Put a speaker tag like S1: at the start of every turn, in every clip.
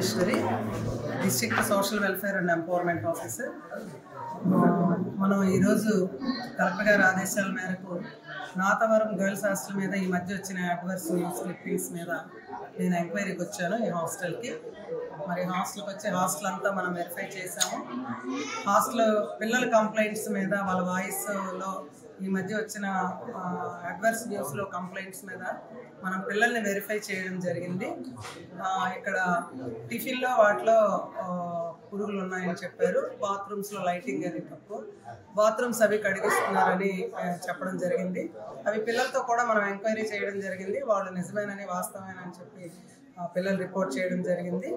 S1: Rajeshwari, district social welfare and empowerment officer. మనం ఈరోజు collector గారి ఆదేశాల మేరకు నాతవరం గర్ల్స్ హాస్టల్ మీద ఈ మధ్య వచ్చిన అడ్వర్స్ న్యూస్ క్లిప్పింగ్స్ మీద నేను ఎంక్వైరీకి వచ్చాను ఈ హాస్టల్కి. మరి హాస్టల్కి వచ్చి హాస్టల్ అంతా మనం వెరిఫై చేసాము. హాస్టల్ పిల్లల కంప్లైంట్స్ మీద వాళ్ళ వాయిస్లో ఈ మధ్య వచ్చిన అడ్వర్స్ న్యూస్లో కంప్లైంట్స్ మీద మనం పిల్లల్ని వెరిఫై చేయడం జరిగింది. ఇక్కడ టిఫిన్లో వాటిలో పురుగులు ఉన్నాయని చెప్పారు. బాత్రూమ్స్లో లైటింగ్ అది తప్పు, బాత్రూమ్స్ అవి కడిగిస్తున్నారని చెప్పడం జరిగింది. అవి పిల్లలతో కూడా మనం ఎంక్వైరీ చేయడం జరిగింది. వాళ్ళు నిజమేనని వాస్తవమేనని చెప్పి పిల్లలు రిపోర్ట్ చేయడం జరిగింది.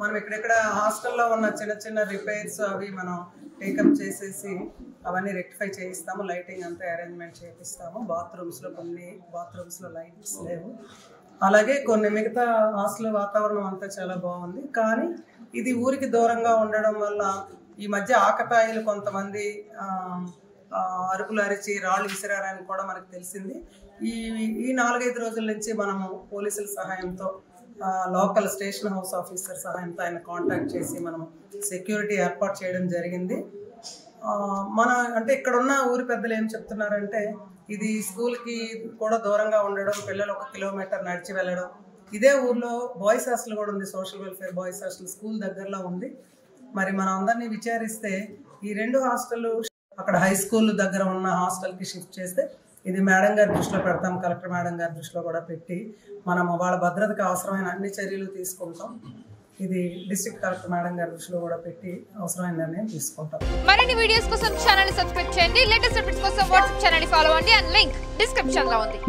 S1: మనం ఇక్కడెక్కడ హాస్టల్లో ఉన్న చిన్న చిన్న రిపేర్స్ అవి మనం టేకప్ చేసేసి అవన్నీ రెక్టిఫై చేయిస్తాము. లైటింగ్ అంతా అరేంజ్మెంట్ చేపిస్తాము. కొన్ని బాత్రూమ్స్లో లైట్స్ లేవు. అలాగే కొన్ని మిగతా హాస్టల్ వాతావరణం అంతా చాలా బాగుంది. కానీ ఇది ఊరికి దూరంగా ఉండడం వల్ల ఈ మధ్య ఆకతాయిలు కొంతమంది అరుపులు అరిచి రాళ్ళు విసిరారని కూడా మనకు తెలిసింది. ఈ 4-5 రోజుల నుంచి మనము పోలీసుల సహాయంతో లోకల్ స్టేషన్ హౌస్ ఆఫీసర్ సహాయంతో ఆయన కాంటాక్ట్ చేసి మనం సెక్యూరిటీ ఏర్పాటు చేయడం జరిగింది. అంటే ఇక్కడ ఉన్న ఊరి పెద్దలు ఏం చెప్తున్నారంటే ఇది స్కూల్కి కూడా దూరంగా ఉండడం, పిల్లలు 1 కిలోమీటర్ నడిచి వెళ్ళడం. ఇదే ఊర్లో బాయ్స్ హాస్టల్ కూడా ఉంది, social welfare boys hostel school దగ్గరలో ఉంది. మరి మనం అందరినీ విచారిస్తే ఈ 2 హాస్టల్ అక్కడ హై స్కూల్ దగ్గర ఉన్న హాస్టల్కి షిఫ్ట్ చేస్తే ఇది మేడం గారి దృష్టిలో పెడతాం, కలెక్టర్ మేడం గారి దృష్టిలో కూడా పెట్టి మనం వాళ్ళ భద్రతకు అవసరమైన అన్ని చర్యలు తీసుకుంటాం. ఇది డిస్ట్రిక్ట్ కలెక్టర్ మేడం గారి దృష్టిలో కూడా పెట్టి అవసరమైన నిర్ణయం తీసుకుంటాం.
S2: మరిన్ని వీడియోస్ కోసం ఛానల్ ని సబ్స్క్రైబ్ చేయండి. లేటెస్ట్ అప్డేట్స్ కోసం వాట్సాప్ ఛానల్ ని ఫాలో అవ్వండి. అండ్ లింక్ డిస్క్రిప్షన్ లో ఉంది.